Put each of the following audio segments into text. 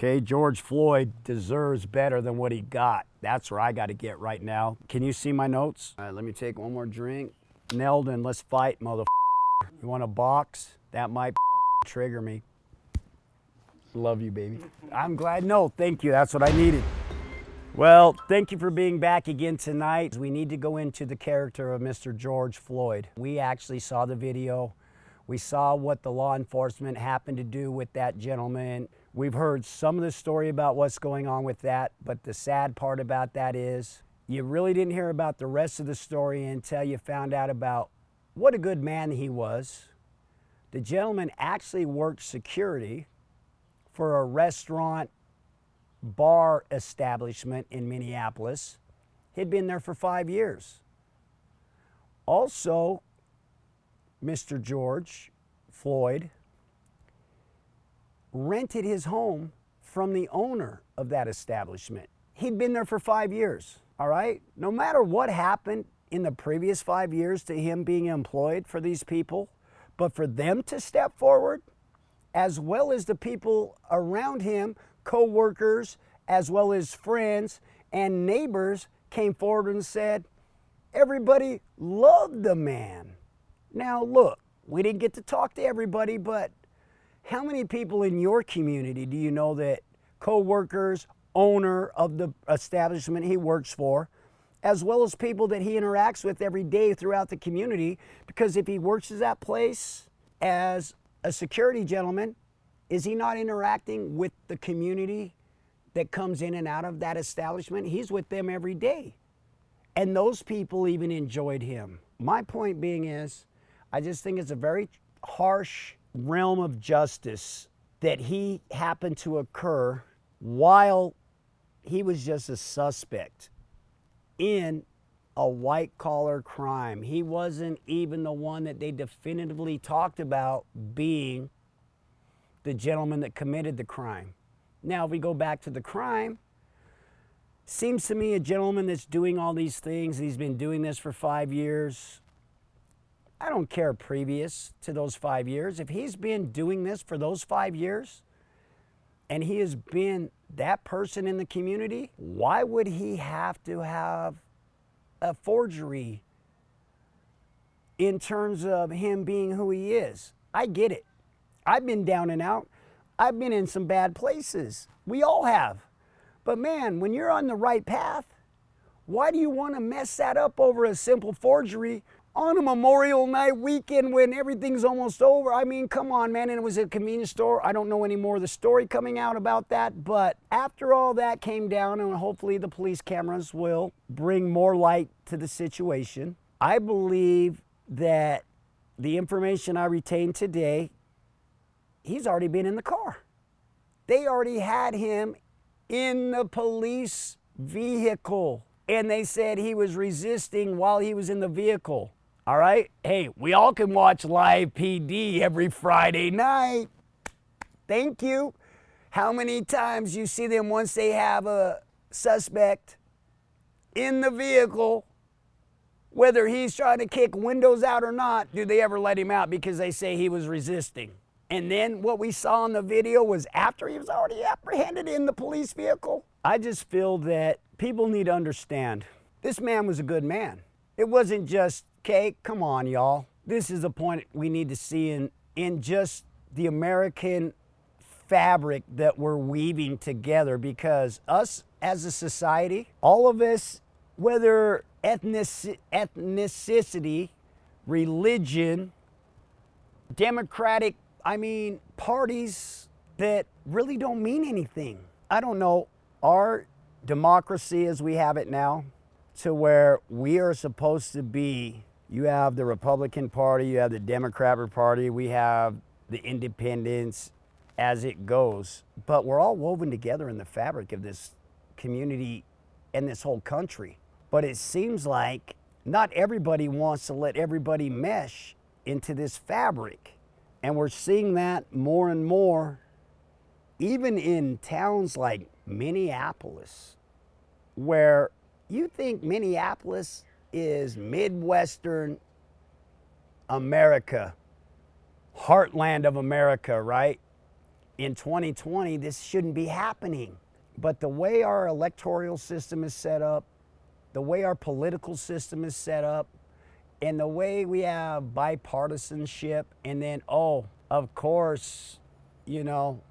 Okay, George Floyd deserves better than what he got. That's where I got to get right now. Can you see my notes? All right, let me take one more drink. Neldon, let's fight, motherfucker. You want a box? That might trigger me. Love you, baby. I'm glad. No, thank you. That's what I needed. Well, thank you for being back again tonight. We need to go into the character of Mr. George Floyd. We actually saw the video. We saw what the law enforcement happened to do with that gentleman. We've heard some of the story about what's going on with that, but the sad part about that is you really didn't hear about the rest of the story until you found out about what a good man he was. The gentleman actually worked security for a restaurant bar establishment in Minneapolis. He'd been there for 5 years. Also, Mr. George Floyd rented his home from the owner of that establishment. He'd been there for 5 years, all right? No matter what happened in the previous 5 years to him being employed for these people, but for them to step forward, as well as the people around him, co-workers, as well as friends and neighbors came forward and said, everybody loved the man. Now look, we didn't get to talk to everybody, but how many people in your community do you know that co-workers, owner of the establishment he works for, as well as people that he interacts with every day throughout the community? Because if he works at that place as a security gentleman, is he not interacting with the community that comes in and out of that establishment? He's with them every day. And those people even enjoyed him. My point being is, I just think it's a very harsh realm of justice that he happened to occur while he was just a suspect in a white-collar crime. He wasn't even the one that they definitively talked about being the gentleman that committed the crime. Now, if we go back to the crime, seems to me a gentleman that's doing all these things, he's been doing this for 5 years. I don't care previous to those 5 years. If he's been doing this for those 5 years and he has been that person in the community, why would he have to have a forgery in terms of him being who he is? I get it. I've been down and out. I've been in some bad places. We all have. But man, when you're on the right path, why do you want to mess that up over a simple forgery on a Memorial Night weekend when everything's almost over? I mean, come on, man. And it was a convenience store. I don't know any more of the story coming out about that. But after all that came down, and hopefully the police cameras will bring more light to the situation, I believe that the information I retained today, he's already been in the car. They already had him in the police vehicle, and they said he was resisting while he was in the vehicle. All right? Hey, we all can watch Live PD every Friday night. Thank you. How many times you see them once they have a suspect in the vehicle, whether he's trying to kick windows out or not, do they ever let him out because they say he was resisting? And then what we saw in the video was after he was already apprehended in the police vehicle. I just feel that people need to understand this man was a good man. It wasn't just, okay, come on, y'all. This is the point we need to see in just the American fabric that we're weaving together, because us as a society, all of us, whether ethnicity, religion, democratic, parties that really don't mean anything. I don't know, our democracy as we have it now, to where we are supposed to be, you have the Republican Party, you have the Democratic Party, we have the independents as it goes, but we're all woven together in the fabric of this community and this whole country. But it seems like not everybody wants to let everybody mesh into this fabric. And we're seeing that more and more, even in towns like Minneapolis, where you think Minneapolis is Midwestern America, heartland of America, right? in 2020, this shouldn't be happening. But the way our electoral system is set up, the way our political system is set up, and the way we have bipartisanship, and then, oh, of course, you know,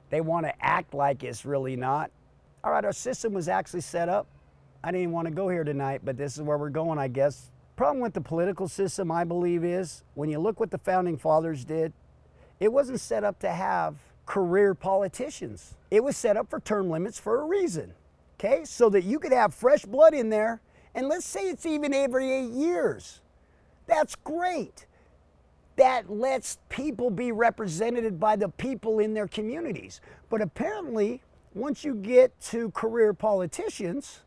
they want to act like it's really not. All right, our system was actually set up. I didn't even want to go here tonight, but this is where we're going, I guess. Problem with the political system, I believe, is when you look what the founding fathers did, it wasn't set up to have career politicians. It was set up for term limits for a reason, okay? So that you could have fresh blood in there, and let's say it's even every 8 years. That's great. That lets people be represented by the people in their communities. But apparently, once you get to career politicians,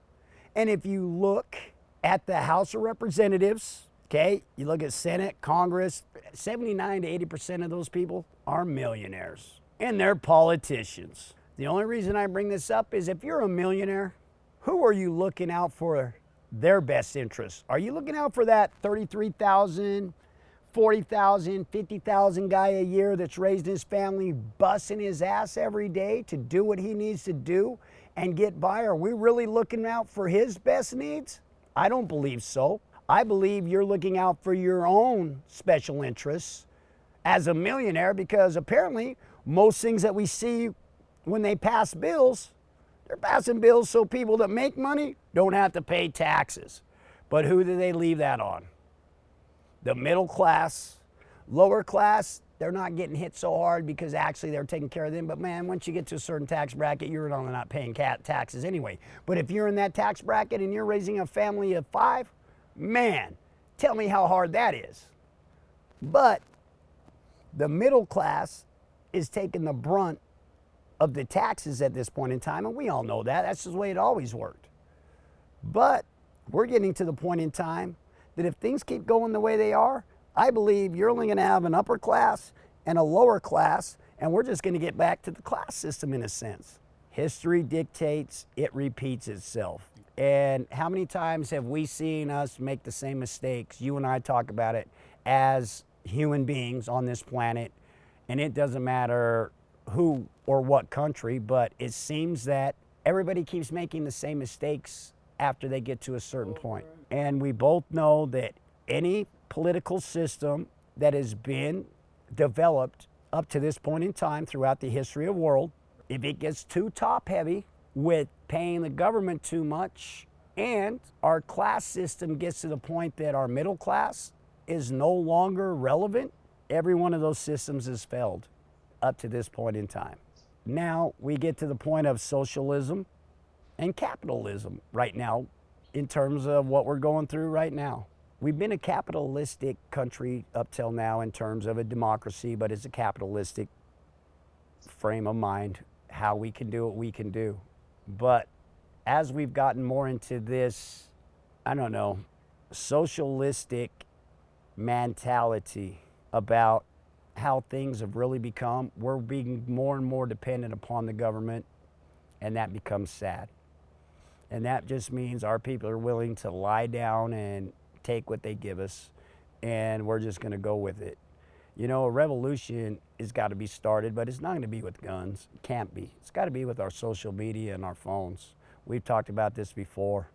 and if you look at the House of Representatives, okay, you look at Senate, Congress, 79 to 80% of those people are millionaires, and they're politicians. The only reason I bring this up is if you're a millionaire, who are you looking out for their best interests? Are you looking out for that 33,000, 40,000, 50,000 guy a year that's raised his family, busting his ass every day to do what he needs to do and get by? Are we really looking out for his best needs? I don't believe so. I believe you're looking out for your own special interests as a millionaire, because apparently most things that we see when they pass bills, they're passing bills so people that make money don't have to pay taxes. But who do they leave that on? The middle class, lower class, they're not getting hit so hard because actually they're taking care of them. But man, once you get to a certain tax bracket, you're not paying taxes anyway. But if you're in that tax bracket and you're raising a family of 5, man, tell me how hard that is. But the middle class is taking the brunt of the taxes at this point in time, and we all know that. That's just the way it always worked. But we're getting to the point in time that if things keep going the way they are, I believe you're only going to have an upper class and a lower class, and we're just going to get back to the class system in a sense. History dictates, it repeats itself. And how many times have we seen us make the same mistakes? You and I talk about it as human beings on this planet, and it doesn't matter who or what country, but it seems that everybody keeps making the same mistakes after they get to a certain point. And we both know that any political system that has been developed up to this point in time throughout the history of the world, if it gets too top heavy with paying the government too much, and our class system gets to the point that our middle class is no longer relevant, every one of those systems has failed up to this point in time. Now we get to the point of socialism and capitalism right now in terms of what we're going through right now. We've been a capitalistic country up till now in terms of a democracy, but it's a capitalistic frame of mind, how we can do what we can do. But as we've gotten more into this, I don't know, socialistic mentality about how things have really become, we're being more and more dependent upon the government, and that becomes sad. And that just means our people are willing to lie down and take what they give us, and we're just gonna go with it. You know, a revolution has got to be started, but it's not gonna be with guns. It can't be. It's gotta be with our social media and our phones. We've talked about this before,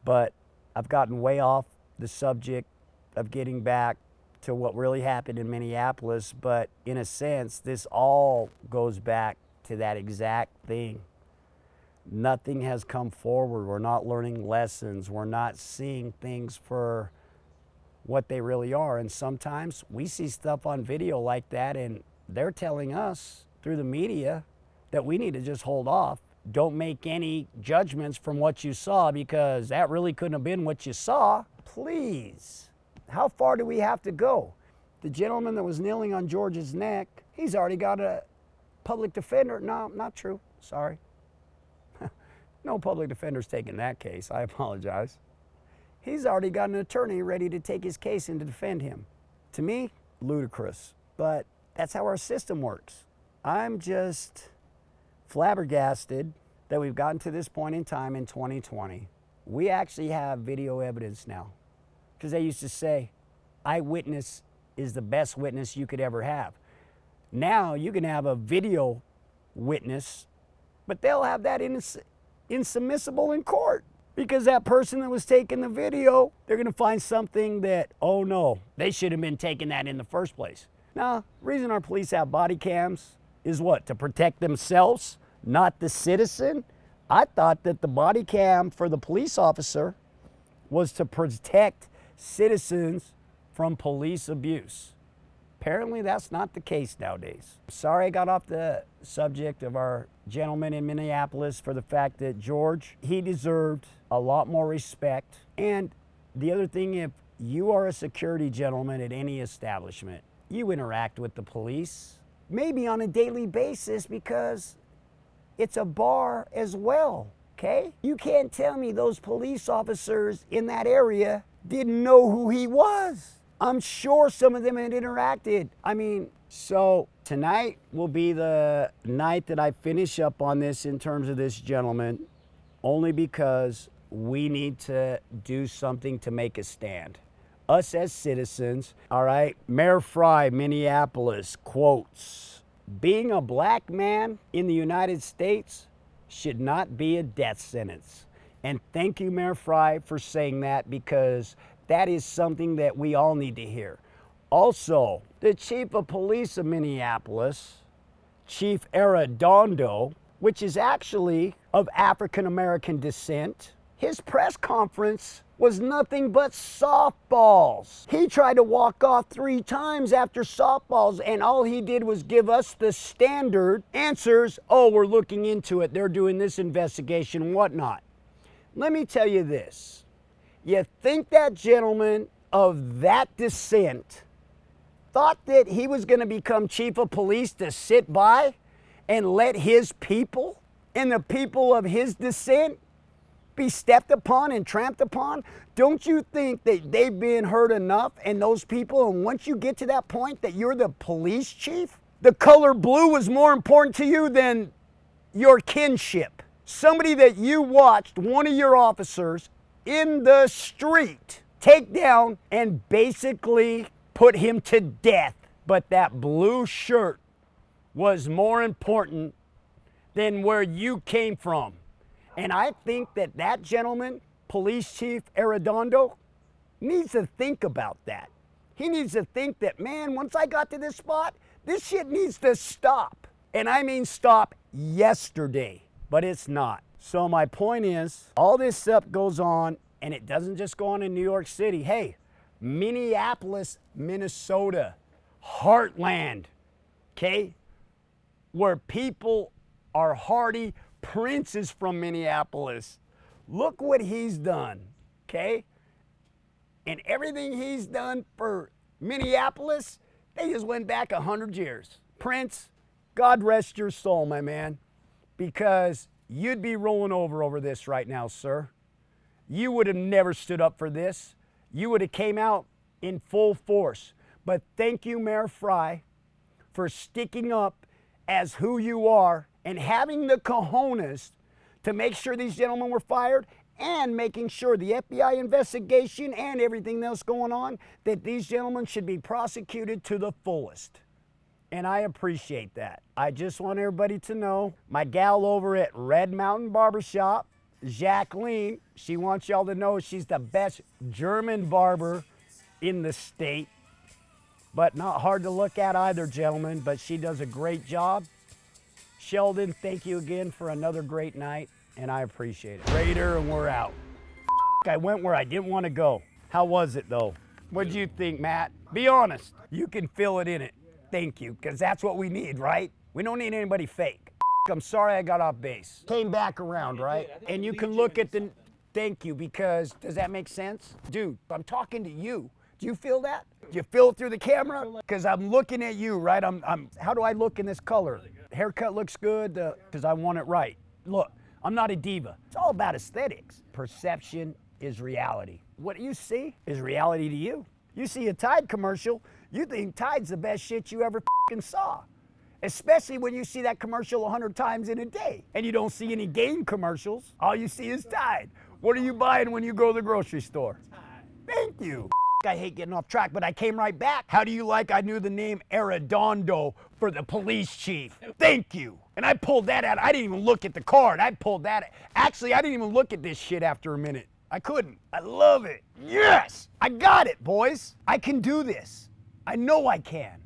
but I've gotten way off the subject of getting back to what really happened in Minneapolis, but in a sense, this all goes back to that exact thing. Nothing has come forward. We're not learning lessons. We're not seeing things for what they really are. And sometimes we see stuff on video like that, and they're telling us through the media that we need to just hold off. Don't make any judgments from what you saw, because that really couldn't have been what you saw. Please, how far do we have to go? The gentleman that was kneeling on George's neck, he's already got a public defender. No, not true. Sorry. No public defender's taking that case. I apologize. He's already got an attorney ready to take his case and to defend him. To me, ludicrous. But that's how our system works. I'm just flabbergasted that we've gotten to this point in time in 2020. We actually have video evidence now. Because they used to say, eyewitness is the best witness you could ever have. Now you can have a video witness, but they'll have that insubmissible in court because that person that was taking the video, they're going to find something that, oh no, they should have been taking that in the first place. Now, the reason our police have body cams is what? To protect themselves, not the citizen? I thought that the body cam for the police officer was to protect citizens from police abuse. Apparently that's not the case nowadays. Sorry I got off the subject of our gentleman in Minneapolis for the fact that George, he deserved a lot more respect. And the other thing, if you are a security gentleman at any establishment, you interact with the police, maybe on a daily basis because it's a bar as well, okay? You can't tell me those police officers in that area didn't know who he was. I'm sure some of them had interacted. I mean, so tonight will be the night that I finish up on this in terms of this gentleman, only because we need to do something to make a stand. Us as citizens, all right? Mayor Frey, Minneapolis, quotes, "Being a black man in the United States should not be a death sentence." And thank you, Mayor Frey, for saying that, because that is something that we all need to hear. Also, the chief of police of Minneapolis, Chief Arredondo, which is actually of African-American descent, his press conference was nothing but softballs. He tried to walk off 3 times after softballs, and all he did was give us the standard answers. Oh, we're looking into it. They're doing this investigation, whatnot. Let me tell you this. You think that gentleman of that descent thought that he was going to become chief of police to sit by and let his people and the people of his descent be stepped upon and tramped upon? Don't you think that they've been hurt enough, and those people, and once you get to that point that you're the police chief, the color blue was more important to you than your kinship? Somebody that you watched one of your officers in the street take down and basically put him to death, but that blue shirt was more important than where you came from. And I think that that gentleman, Police Chief Arredondo, needs to think about that. He needs to think that, man, once I got to this spot, this shit needs to stop. And I mean stop yesterday, but it's not. So my point is, all this stuff goes on, and it doesn't just go on in New York City. Hey, Minneapolis, Minnesota, heartland, okay? Where people are hardy. Prince is from Minneapolis. Look what he's done, okay? And everything he's done for Minneapolis, they just went back 100 years. Prince, God rest your soul, my man, because you'd be rolling over this right now, sir. You would have never stood up for this. You would have came out in full force. But thank you, Mayor Frey, for sticking up as who you are and having the cojones to make sure these gentlemen were fired, and making sure the FBI investigation and everything else going on, that these gentlemen should be prosecuted to the fullest. And I appreciate that. I just want everybody to know, my gal over at Red Mountain Barbershop, Jacqueline, she wants y'all to know she's the best German barber in the state. But not hard to look at either, gentlemen, but she does a great job. Sheldon, thank you again for another great night, and I appreciate it. Raider, and we're out. I went where I didn't want to go. How was it, though? What'd you think, Matt? Be honest. You can feel it in it. Thank you, because that's what we need, right? We don't need anybody fake. I'm sorry I got off base. Came back around, right? And you can look at the... Thank you, because does that make sense? Dude, I'm talking to you. Do you feel that? Do you feel it through the camera? Because I'm looking at you, right? How do I look in this color? Haircut looks good, because I want it right. Look, I'm not a diva. It's all about aesthetics. Perception is reality. What you see is reality to you. You see a Tide commercial, you think Tide's the best shit you ever f***ing saw. Especially when you see that commercial 100 times in a day and you don't see any game commercials. All you see is Tide. What are you buying when you go to the grocery store? Tide. Thank you. I hate getting off track, but I came right back. How do you like I knew the name Arredondo for the police chief? Thank you. And I pulled that out. I didn't even look at the card. I pulled that. Actually, I didn't even look at this shit after a minute. I couldn't. I love it. Yes! I got it, boys. I can do this. I know I can.